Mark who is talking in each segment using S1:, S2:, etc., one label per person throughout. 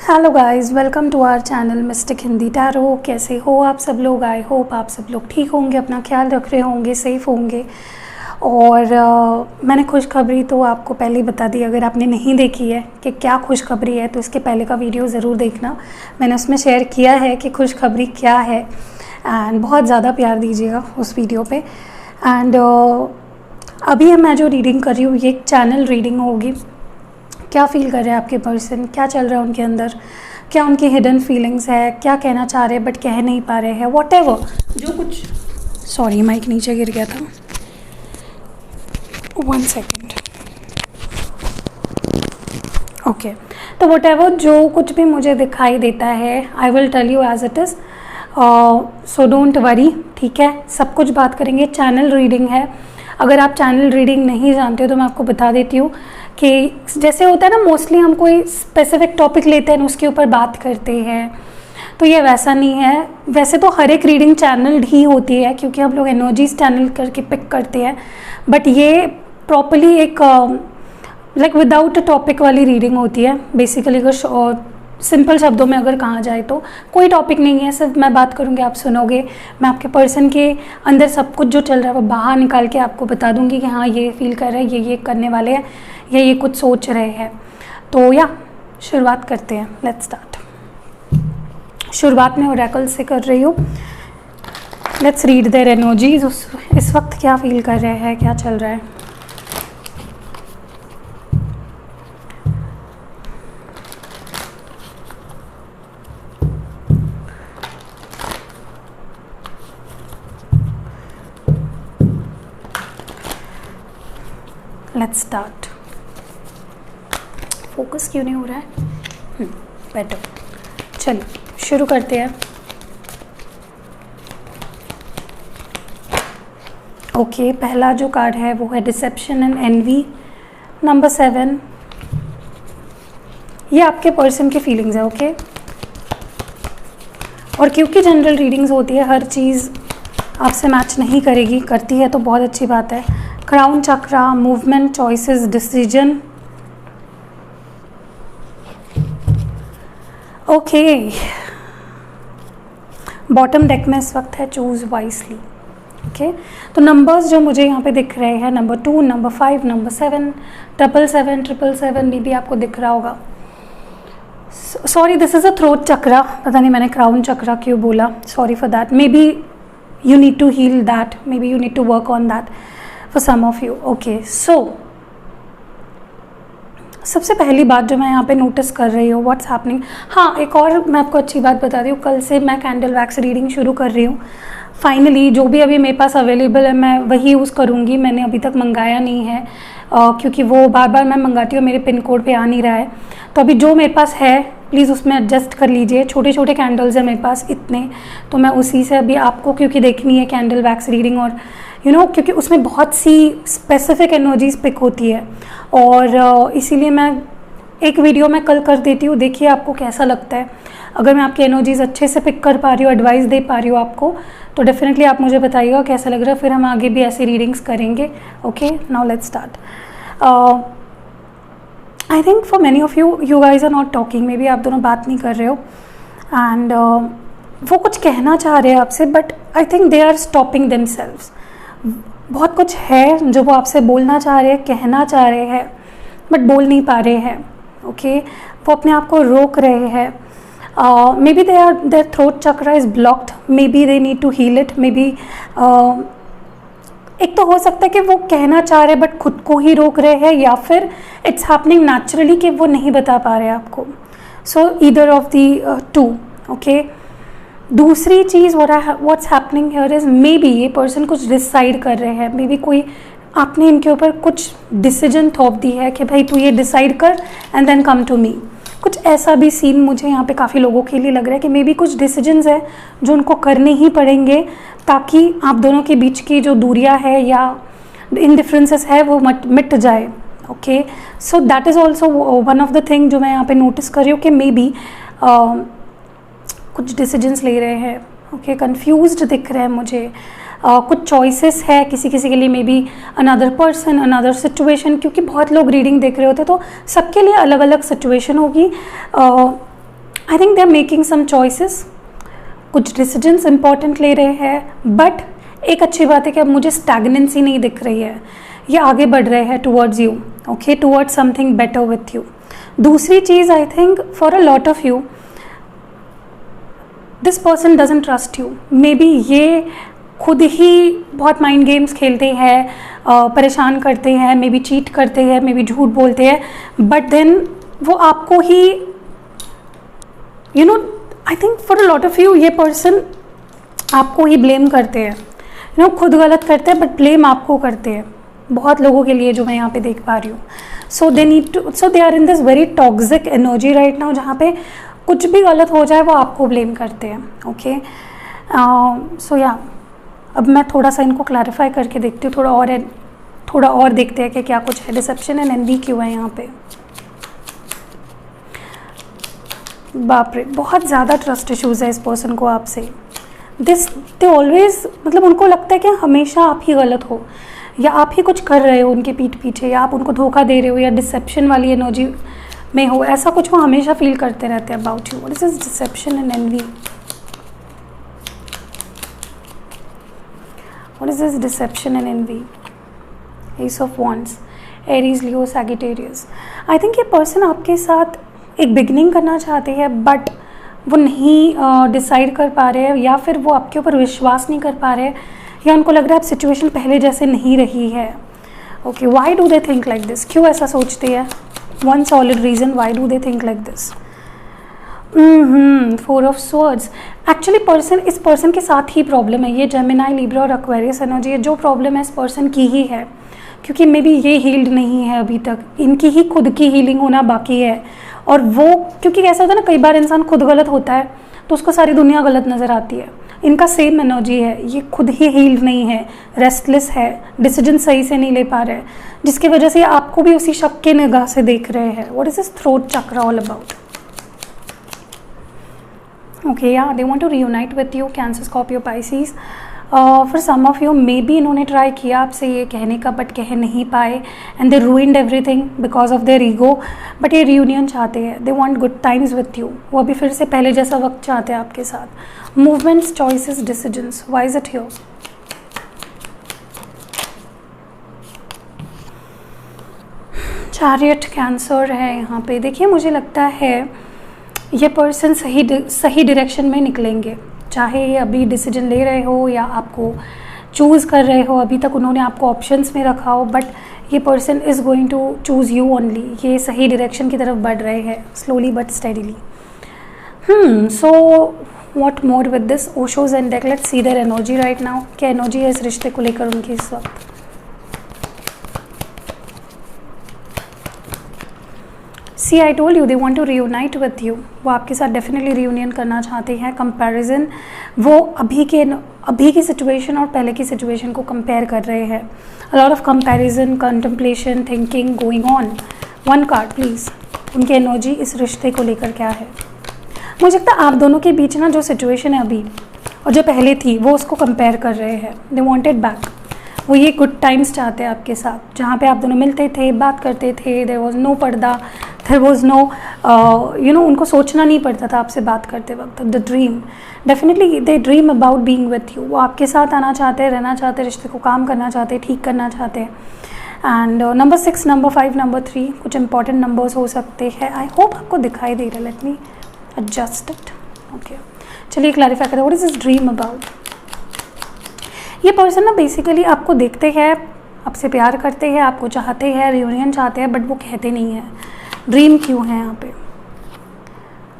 S1: Hello guys, welcome to our channel mystic Hindi tarot. कैसे हो आप सब लोग? आई होप आप सब लोग ठीक होंगे, अपना ख्याल रख रहे होंगे, सेफ़ होंगे। और मैंने खुशखबरी तो आपको पहले ही बता दी। अगर आपने नहीं देखी है कि क्या खुशखबरी है तो इसके पहले का वीडियो ज़रूर देखना। मैंने उसमें शेयर किया है कि खुशखबरी क्या है, एंड बहुत ज़्यादा प्यार दीजिएगा उस वीडियो पे। एंड अभी मैं जो रीडिंग कर रही हूँ ये एक चैनल रीडिंग होगी। क्या फ़ील कर रहे हैं आपके पर्सन, क्या चल रहा है उनके अंदर, क्या उनकी हिडन फीलिंग्स है, क्या कहना चाह रहे हैं बट कह नहीं पा रहे हैं, व्हाटएवर जो कुछ। सॉरी, माइक नीचे गिर गया था, 1 सेकेंड। ओके, तो व्हाटएवर जो कुछ भी मुझे दिखाई देता है I will tell you as it is, so don't worry. ठीक है, सब कुछ बात करेंगे। चैनल रीडिंग है। अगर आप चैनल रीडिंग नहीं जानते हो तो मैं आपको बता देती हूँ कि जैसे होता है ना, मोस्टली हम कोई स्पेसिफिक टॉपिक लेते हैं उसके ऊपर बात करते हैं, तो ये वैसा नहीं है। वैसे तो हर एक रीडिंग चैनल ही होती है क्योंकि हम लोग एनर्जीज चैनल करके पिक करते हैं, बट ये प्रॉपरली एक लाइक विदाउट टॉपिक वाली रीडिंग होती है बेसिकली। अगर सिंपल शब्दों में अगर कहा जाए तो कोई टॉपिक नहीं है, सिर्फ मैं बात करूँगी, आप सुनोगे। मैं आपके पर्सन के अंदर सब कुछ जो चल रहा है वो बाहर निकाल के आपको बता दूंगी कि हाँ ये फील कर रहे हैं, ये करने वाले हैं, या ये कुछ सोच रहे हैं। तो या शुरुआत करते हैं, लेट्स स्टार्ट। शुरुआत में ओरेकल से कर रही हूँ। Let's read their energies. इस वक्त क्या फील कर रहे हैं, क्या चल रहा है। Let's start. फोकस क्यों नहीं हो रहा है? बेटर। चलिए शुरू करते हैं। ओके, पहला जो कार्ड है वो है डिसेप्शन एंड एनवी, नंबर 7। ये आपके पर्सन की फीलिंग्स है। ओके, और क्योंकि जनरल रीडिंग्स होती है, हर चीज़ आपसे मैच नहीं करेगी, करती है तो बहुत अच्छी बात है। Crown chakra, movement, choices, decision. Okay, bottom deck में इस वक्त है चूज वाइसली। ओके, तो नंबर्स जो मुझे यहाँ पे दिख रहे हैं, नंबर 2, नंबर 5, नंबर 7, 777, 777 मे भी आपको दिख रहा होगा। Sorry, this is a throat chakra. पता नहीं मैंने क्राउन चक्रा क्यों बोला, sorry for that. Maybe you need to heal that, maybe you need to work on that for some of you. Okay, so सबसे पहली बात जो मैं यहाँ पे नोटिस कर रही हूँ, व्हाट्स हैपनिंग। हाँ, एक और मैं आपको अच्छी बात बता रही हूँ, कल से मैं कैंडल वैक्स रीडिंग शुरू कर रही हूँ। फाइनली जो भी अभी मेरे पास अवेलेबल है मैं वही यूज़ करूँगी। मैंने अभी तक मंगाया नहीं है क्योंकि वो बार बार मैं मंगाती हूँ, मेरे पिन कोड पे आ नहीं रहा है। तो अभी जो मेरे पास है प्लीज़ उसमें एडजस्ट कर लीजिए। छोटे छोटे कैंडल्स हैं मेरे पास इतने, तो मैं उसी से अभी आपको क्योंकि देखनी है कैंडल वैक्स रीडिंग, और क्योंकि उसमें बहुत सी स्पेसिफिक एनर्जीज पिक होती है, और इसीलिए मैं एक वीडियो में कल कर देती हूँ। देखिए आपको कैसा लगता है। अगर मैं आपकी एनर्जीज अच्छे से पिक कर पा रही हूँ, एडवाइस दे पा रही हूँ आपको, तो डेफिनेटली आप मुझे बताइएगा कैसा लग रहा है, फिर हम आगे भी ऐसी रीडिंग्स करेंगे। Okay, now let's start. I think for many of you guys are not talking, maybe आप दोनों बात नहीं कर रहे हो, एंड वो कुछ कहना चाह रहे हैं आपसे, but I think they are stopping themselves. बहुत कुछ है जो वो आपसे बोलना चाह रहे हैं, कहना चाह रहे हैं, बट बोल नहीं पा रहे हैं। ओके, वो अपने आप को रोक रहे हैं। Maybe their throat chakra is blocked, maybe they need to heal it. Maybe एक तो हो सकता है कि वो कहना चाह रहे बट खुद को ही रोक रहे हैं, या फिर इट्स हैपनिंग नेचुरली कि वो नहीं बता पा रहे आपको। So either of the two. Okay, दूसरी चीज़ what's happening here is, maybe ये पर्सन कुछ डिसाइड कर रहे हैं। मे बी कोई आपने इनके ऊपर कुछ डिसीजन थोप दी है कि भाई तू ये डिसाइड कर and then come to me. कुछ ऐसा भी सीन मुझे यहाँ पे काफ़ी लोगों के लिए लग रहा है कि मे बी कुछ डिसीजंस है जो उनको करने ही पड़ेंगे ताकि आप दोनों के बीच की जो दूरियाँ है या इनडिफरेंसेस है वो मिट जाए। Okay, so that is also one of the thing जो मैं यहाँ पे नोटिस कर रही हूँ कि मे बी कुछ डिसीजंस ले रहे हैं। ओके, कंफ्यूज्ड दिख रहे हैं मुझे। कुछ चॉइसेस है किसी किसी के लिए, may be another person, another situation, क्योंकि बहुत लोग रीडिंग देख रहे होते तो सबके लिए अलग अलग सिचुएशन होगी। I think they are making some choices, कुछ डिसीजंस इंपॉर्टेंट ले रहे हैं, बट एक अच्छी बात है कि अब मुझे स्टैग्नेंसी नहीं दिख रही है, ये आगे बढ़ रहे हैं towards you, okay, towards something better with you. दूसरी चीज़, I think for a lot of you this person doesn't trust you. Maybe ये खुद ही बहुत माइंड गेम्स खेलते हैं, परेशान करते हैं, मे बी चीट करते हैं, मे बी झूठ बोलते हैं, बट देन वो आपको ही I think for a lot of you ये पर्सन आपको ही ब्लेम करते हैं, खुद गलत करते हैं बट ब्लेम आपको करते हैं, बहुत लोगों के लिए जो मैं यहाँ पे देख पा रही हूँ। So they are in this very toxic energy right now, जहाँ पे कुछ भी गलत हो जाए वो आपको ब्लेम करते हैं, ओके। सो या अब मैं थोड़ा सा इनको क्लैरिफाई करके देखती हूँ, थोड़ा और देखते हैं कि क्या कुछ है। डिसेप्शन एंड एनवी क्यों है यहाँ पे? बाप रे, बहुत ज़्यादा ट्रस्ट इश्यूज़ है इस पर्सन को आपसे। दे ऑलवेज, मतलब उनको लगता है कि हमेशा आप ही गलत हो, या आप ही कुछ कर रहे हो उनके पीठ पीछे, या आप उनको धोखा दे रहे हो, या डिसेप्शन वाली एनर्जी में हो, ऐसा कुछ वो हमेशा फील करते रहते हैं about you. What is this deception and envy? What is this deception and envy? Ace of wands, Aries, Leo, Sagittarius. I think ये पर्सन आपके साथ एक बिगनिंग करना चाहते हैं, बट वो नहीं डिसाइड कर पा रहे हैं, या फिर वो आपके ऊपर विश्वास नहीं कर पा रहे हैं, या उनको लग रहा है अब सिचुएशन पहले जैसे नहीं रही है। Okay, why do they think like this? क्यों ऐसा सोचते हैं? One solid reason why do they think like this. Four of swords. Actually इस पर्सन के साथ ही प्रॉब्लम है, ये जेमिनाई, लिब्रा और एक्वेरियस एनर्जी है। जो प्रॉब्लम है इस पर्सन की ही है, क्योंकि मे बी ये हील्ड नहीं है अभी तक, इनकी ही खुद की हीलिंग होना बाकी है। और वो, क्योंकि कैसा होता है ना, कई बार इंसान खुद गलत होता है तो उसको सारी दुनिया गलत नज़र आती है। इनका सेम एनर्जी है, ये खुद ही हील्ड नहीं है, रेस्टलेस है, डिसीजन सही से नहीं ले पा रहे, जिसकी वजह से आपको भी उसी शक के निगाह से देख रहे हैं। What is this throat chakra all about? Okay, या they want to reunite with you, Cancer, Scorpio, Pisces. For some of you maybe इन्होंने ट्राई किया आपसे ये कहने का, बट कह नहीं पाए, and they ruined everything because of their ego. But ये रियूनियन चाहते हैं, they want good times with you, वो अभी फिर से पहले जैसा वक्त चाहते हैं आपके साथ। Movements, choices, decisions, why is it here? Chariot, cancer है यहाँ पे। देखिए, मुझे लगता है ये पर्सन सही डायरेक्शन में निकलेंगे, चाहे ये अभी डिसीजन ले रहे हो या आपको चूज़ कर रहे हो, अभी तक उन्होंने आपको ऑप्शंस में रखा हो, बट ये person is going to choose you only. ये सही डायरेक्शन की तरफ बढ़ रहे हैं, slowly but steadily. So what more with this? ओशोज and deck, let's see their energy right now. क्या एनर्जी है इस रिश्ते को लेकर उनकी इस वक्त? See, I told you they want to reunite with you. वो आपके साथ डेफिनेटली रीयूनियन करना चाहते हैं। कंपैरिजन, वो अभी की सिचुएशन और पहले की सिचुएशन को कंपेयर कर रहे हैं। अ lot of comparison, contemplation, thinking going on. One card please, उनकी एनर्जी इस रिश्ते को लेकर क्या है? मुझे लगता है आप दोनों के बीच ना जो सिचुएशन है अभी और जो पहले थी, वो उसको कंपेयर कर रहे हैं। दे वांटेड बैक, वो ये गुड टाइम्स चाहते हैं आपके साथ, जहाँ पे आप दोनों मिलते थे, बात करते थे, देयर वाज नो पर्दा, देयर वाज नो उनको सोचना नहीं पड़ता था आपसे बात करते वक्त। The dream, definitely they dream about being with you. वो आपके साथ आना चाहते हैं, रहना चाहते हैं, रिश्ते को काम करना चाहते हैं, ठीक करना चाहते हैं। एंड नंबर 6, नंबर 5, नंबर 3 कुछ इंपॉर्टेंट नंबर्स हो सकते हैं। आई होप आपको दिखाई दे रहा है। Let me adjust it. Okay, चलिए क्लैरिफाई करें, what is this dream about? ये पर्सन ना बेसिकली आपको देखते हैं, आपसे प्यार करते हैं, आपको चाहते हैं, रियूनियन चाहते हैं, बट वो कहते नहीं हैं। ड्रीम क्यों है यहाँ पे?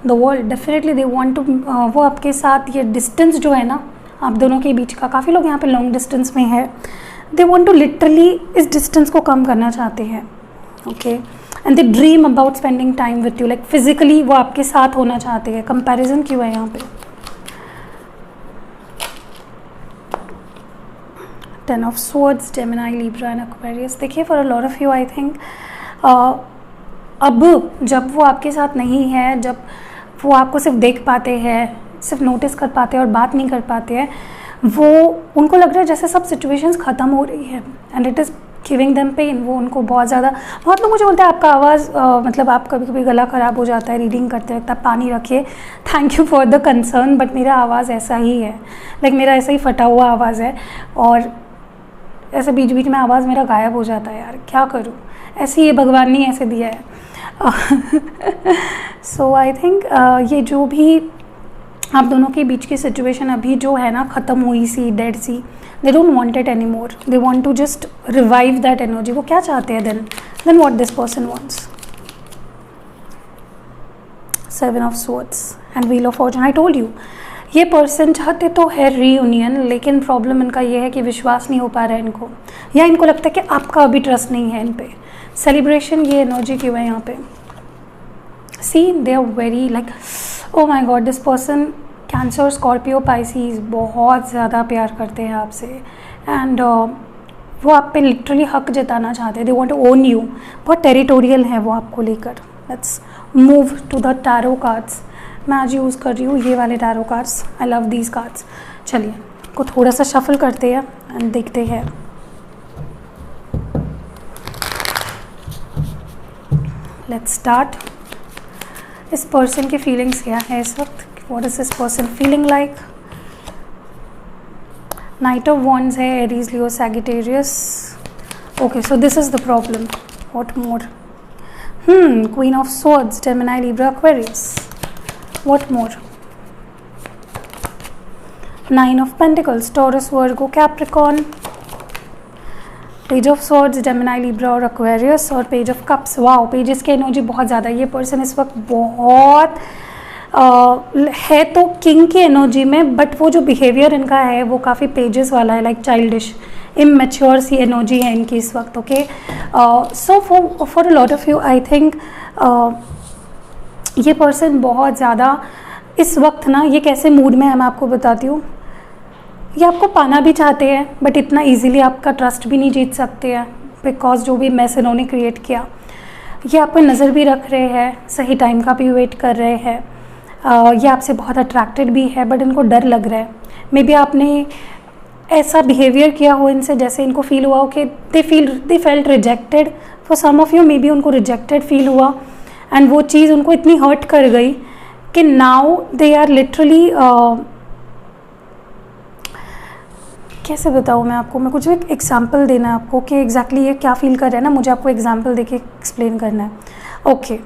S1: The world, definitely they want to, वो आपके साथ ये डिस्टेंस जो है ना आप दोनों के बीच का, काफ़ी लोग यहाँ पे लॉन्ग डिस्टेंस में है। दे वांट टू लिटरली इस डिस्टेंस को कम करना चाहते हैं। Okay, and they dream about spending time with you, like physically वो आपके साथ होना चाहते हैं। कंपैरिजन क्यों है यहाँ पे? 10 of swords, Gemini, Libra and Aquarius। देखिए, for a lot of you I think अब जब वो आपके साथ नहीं है, जब वो आपको सिर्फ देख पाते हैं, सिर्फ नोटिस कर पाते हैं और बात नहीं कर पाते हैं, वो उनको लग रहा है जैसे सब सिचुएशंस ख़त्म हो रही है, and it is giving them pain. वो उनको बहुत ज़्यादा, बहुत लोग मुझे बोलते हैं आपका आवाज़ मतलब आप कभी कभी गला ख़राब हो जाता है रीडिंग करते वक्त, आप पानी रखिए। Thank you for the concern, but मेरा आवाज़ ऐसा ही है, लाइक मेरा ऐसा ही फटा हुआ आवाज़ है, और ऐसे बीच बीच में आवाज़ मेरा गायब हो जाता है यार, क्या करूँ, ऐसे ही भगवान ने ऐसे दिया है। सो आई थिंक ये जो भी आप दोनों के बीच की सिचुएशन अभी जो है ना ख़त्म हुई सी, डेड सी, they don't want it anymore, they want to just revive that energy. वो क्या चाहते हैं then what this person wants. 7 of swords and wheel of fortune. I told you ये पर्सन चाहते तो है रीयूनियन, लेकिन प्रॉब्लम इनका ये है कि विश्वास नहीं हो पा रहा है इनको, या इनको लगता है कि आपका अभी ट्रस्ट नहीं है इन पे। सेलिब्रेशन ये एनर्जी क्यों है यहाँ पे? See they are very like oh my God, this person Cancer, Scorpio, Pisces बहुत ज़्यादा प्यार करते हैं आपसे, एंड वो आप पे लिटरली हक जताना चाहते हैं। They want to own you, बहुत टेरिटोरियल है वो आपको लेकर। Let's move to the tarot cards. मैं आज यूज़ कर रही हूँ ये वाले tarot cards, I love these cards. चलिए को थोड़ा सा शफल करते हैं एंड देखते हैं। Let's start. इस पर्सन की फीलिंग्स क्या है इस वक्त? What is this person feeling like? Knight of wands है, Aries, Leo, Sagittarius. Okay, so this is the problem. What more? Queen of swords, Gemini, Libra, Aquarius. What more? 9 of pentacles, Taurus, Virgo, Capricorn. Page of swords, Gemini, Libra और Aquarius, और page of cups. Wow, pages की energy बहुत ज़्यादा। ये person इस वक्त बहुत है तो किंग की एनर्जी में, बट वो जो बिहेवियर इनका है वो काफ़ी पेजेस वाला है, लाइक चाइल्डिश, इमेच्योर सी एनर्जी है इनकी इस वक्त। Okay, so for a lot of you I think ये पर्सन बहुत ज़्यादा इस वक्त ना, ये कैसे मूड में है मैं आपको बताती हूँ। ये आपको पाना भी चाहते हैं, बट इतना इजीली आपका ट्रस्ट भी नहीं जीत सकते हैं, बिकॉज जो भी मैस इन्होंने क्रिएट किया। ये आप पे नज़र भी रख रहे हैं, सही टाइम का भी वेट कर रहे हैं। ये आपसे बहुत अट्रैक्टेड भी है, बट इनको डर लग रहा है। मे बी आपने ऐसा बिहेवियर किया हो इनसे जैसे इनको फील हुआ हो कि they felt rejected. For some of you maybe उनको रिजेक्टेड फील हुआ, एंड वो चीज़ उनको इतनी हर्ट कर गई कि नाउ दे आर लिटरली, कैसे बताऊँ मैं आपको, मैं कुछ एक एग्जाम्पल देना है आपको कि एग्जैक्टली ये क्या फील कर रहे हैं ना, मुझे आपको एग्जाम्पल देके एक्सप्लेन करना है। ओके,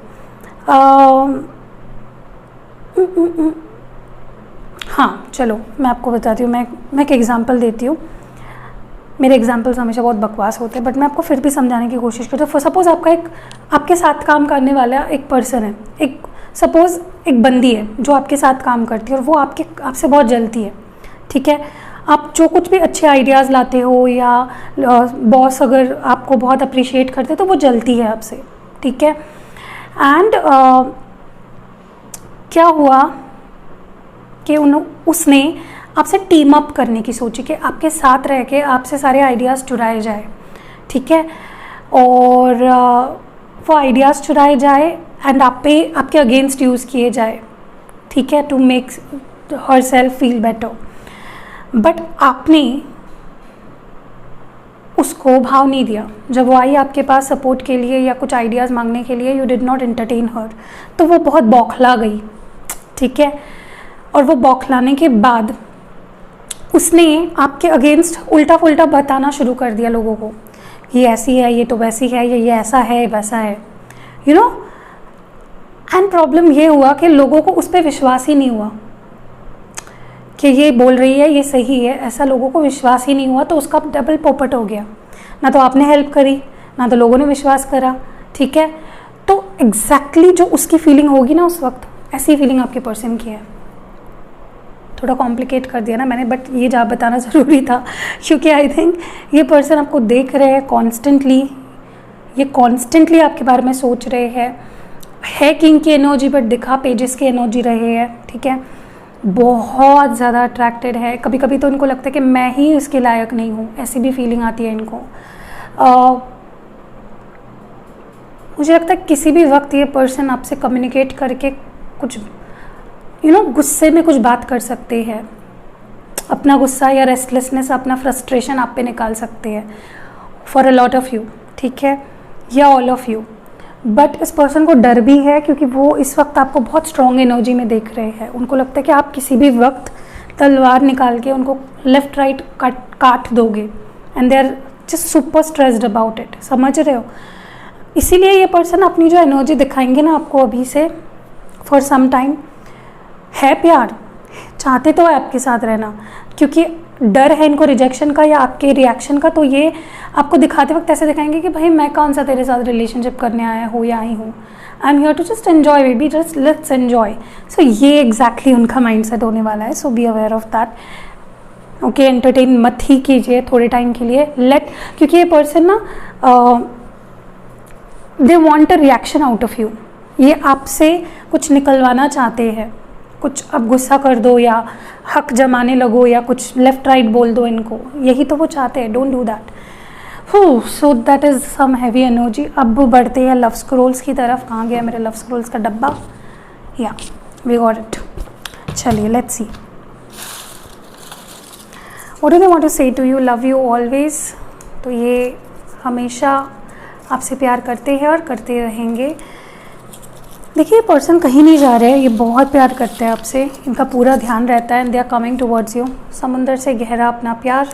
S1: हाँ चलो मैं आपको बताती हूँ, मैं एक एग्जाम्पल देती हूँ। मेरे एग्जाम्पल्स हमेशा बहुत बकवास होते हैं, बट मैं आपको फिर भी समझाने की कोशिश करती हूँ। सपोज़ आपका आपके साथ काम करने वाला एक पर्सन है, सपोज़ एक बंदी है जो आपके साथ काम करती है, और वो आपसे बहुत जलती है। ठीक है, आप जो कुछ भी अच्छे आइडियाज़ लाते हो, या बॉस अगर आपको बहुत अप्रिशिएट करते तो वो जलती है आपसे। ठीक है, एंड क्या हुआ कि उसने आपसे टीम अप करने की सोची कि आपके साथ रह के आपसे सारे आइडियाज़ चुराए जाए। ठीक है, और वो आइडियाज़ चुराए जाए एंड आपके अगेंस्ट यूज़ किए जाए। ठीक है, to make herself feel better. But आपने उसको भाव नहीं दिया। जब वो आई आपके पास सपोर्ट के लिए या कुछ आइडियाज़ मांगने के लिए, यू डिड नॉट एंटरटेन हर, तो वो बहुत बौखला गई। ठीक है, और वो बौखलाने के बाद उसने आपके अगेंस्ट उल्टा पुल्टा बताना शुरू कर दिया लोगों को, ये ऐसी है, ये तो वैसी है, ये ऐसा है, वैसा है, यू नो। एंड प्रॉब्लम ये हुआ कि लोगों को उस पर विश्वास ही नहीं हुआ कि ये बोल रही है, ये सही है, ऐसा लोगों को विश्वास ही नहीं हुआ। तो उसका डबल पोपट हो गया, ना तो आपने हेल्प करी, ना तो लोगों ने विश्वास करा। ठीक है, तो एग्जैक्टली जो उसकी फीलिंग होगी ना उस वक्त, ऐसी फीलिंग आपके पर्सन की है। थोड़ा कॉम्प्लिकेट कर दिया ना मैंने, बट ये जा बताना ज़रूरी था, क्योंकि आई थिंक ये पर्सन आपको देख रहे हैं कॉन्स्टेंटली, ये कॉन्स्टेंटली आपके बारे में सोच रहे हैं। है किंग की एनर्जी, बट दिखा पेजेस की एनर्जी रहे हैं। ठीक है, बहुत ज़्यादा अट्रैक्टेड है। कभी कभी तो इनको लगता है कि मैं ही इसके लायक नहीं हूँ, ऐसी भी फीलिंग आती है इनको। मुझे लगता है किसी भी वक्त ये पर्सन आपसे कम्युनिकेट करके कुछ गुस्से में कुछ बात कर सकते हैं, अपना गुस्सा या रेस्टलेसनेस, अपना फ्रस्ट्रेशन आप पे निकाल सकते हैं। For a lot of you, ठीक है, या ऑल ऑफ यू। बट इस पर्सन को डर भी है क्योंकि वो इस वक्त आपको बहुत स्ट्रॉन्ग एनर्जी में देख रहे हैं। उनको लगता है कि आप किसी भी वक्त तलवार निकाल के उनको लेफ्ट राइट काट दोगे, and they are just super stressed about it, समझ रहे हो। इसीलिए ये पर्सन अपनी जो एनर्जी दिखाएंगे ना आपको अभी से फॉर सम टाइम, है प्यार, चाहते तो है आपके साथ रहना, क्योंकि डर है इनको रिजेक्शन का या आपके रिएक्शन का। तो ये आपको दिखाते वक्त ऐसे दिखाएंगे कि भाई मैं कौन सा तेरे साथ रिलेशनशिप करने आया हूँ या आई हूँ, I am here to just enjoy baby, just let's enjoy. So ये एग्जैक्टली उनका माइंड सेट होने वाला है। So be aware of that. Okay, entertain मत ही कीजिए थोड़े टाइम के लिए, क्योंकि ये पर्सन ना they want a reaction out of you. ये आपसे कुछ निकलवाना चाहते हैं, कुछ अब गुस्सा कर दो या हक जमाने लगो या कुछ लेफ्ट राइट बोल दो इनको, यही तो वो चाहते हैं। Don't do that. So that is some heavy energy. अब बढ़ते हैं लव स्क्रोल्स की तरफ। कहाँ गया मेरे लव स्क्रोल्स का डब्बा? Yeah we got it. चलिए let's see what do they want to say to you. Love you always. तो ये हमेशा आपसे प्यार करते हैं और करते रहेंगे। देखिए पर्सन कहीं नहीं जा रहे हैं, ये बहुत प्यार करते हैं आपसे, इनका पूरा ध्यान रहता है, and they are coming towards you. समुंदर से गहरा अपना प्यार,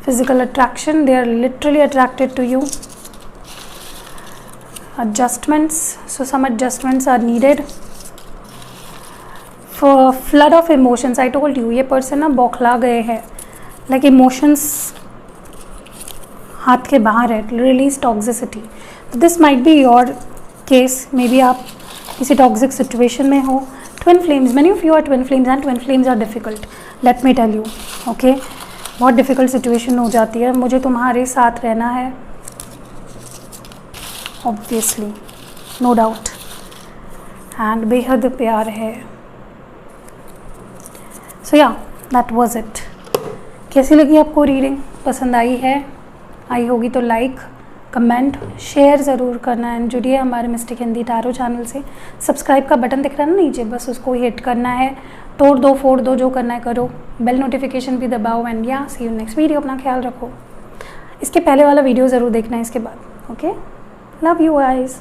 S1: physical attraction, they are literally attracted to you. Adjustments, so some adjustments are needed for flood of emotions. I told you ये पर्सन ना बौखला गए हैं, लाइक इमोशंस हाथ के बाहर है, release toxicity. So this might be your case, maybe आप किसी टॉक्सिक सिचुएशन में हो। Twin flames, many of you are twin flames and twin flames are difficult, let me tell you. Okay, बहुत difficult situation हो जाती है। मुझे तुम्हारे साथ रहना है ऑब्वियसली, नो डाउट, एंड बेहद प्यार है। सो या दैट वाज इट। कैसी लगी आपको रीडिंग? पसंद आई है? आई होगी तो लाइक, कमेंट, शेयर ज़रूर करना, एंड जुड़िए हमारे मिस्टिक हिंदी टैरो चैनल से। सब्सक्राइब का बटन दिख रहा है ना नीचे, बस उसको हिट करना है। तोड़ दो फोड़ दो, जो करना है करो। बेल नोटिफिकेशन भी दबाओ, एंड या सी यू नेक्स्ट वीडियो। अपना ख्याल रखो। इसके पहले वाला वीडियो ज़रूर देखना है इसके बाद। Okay, love you guys.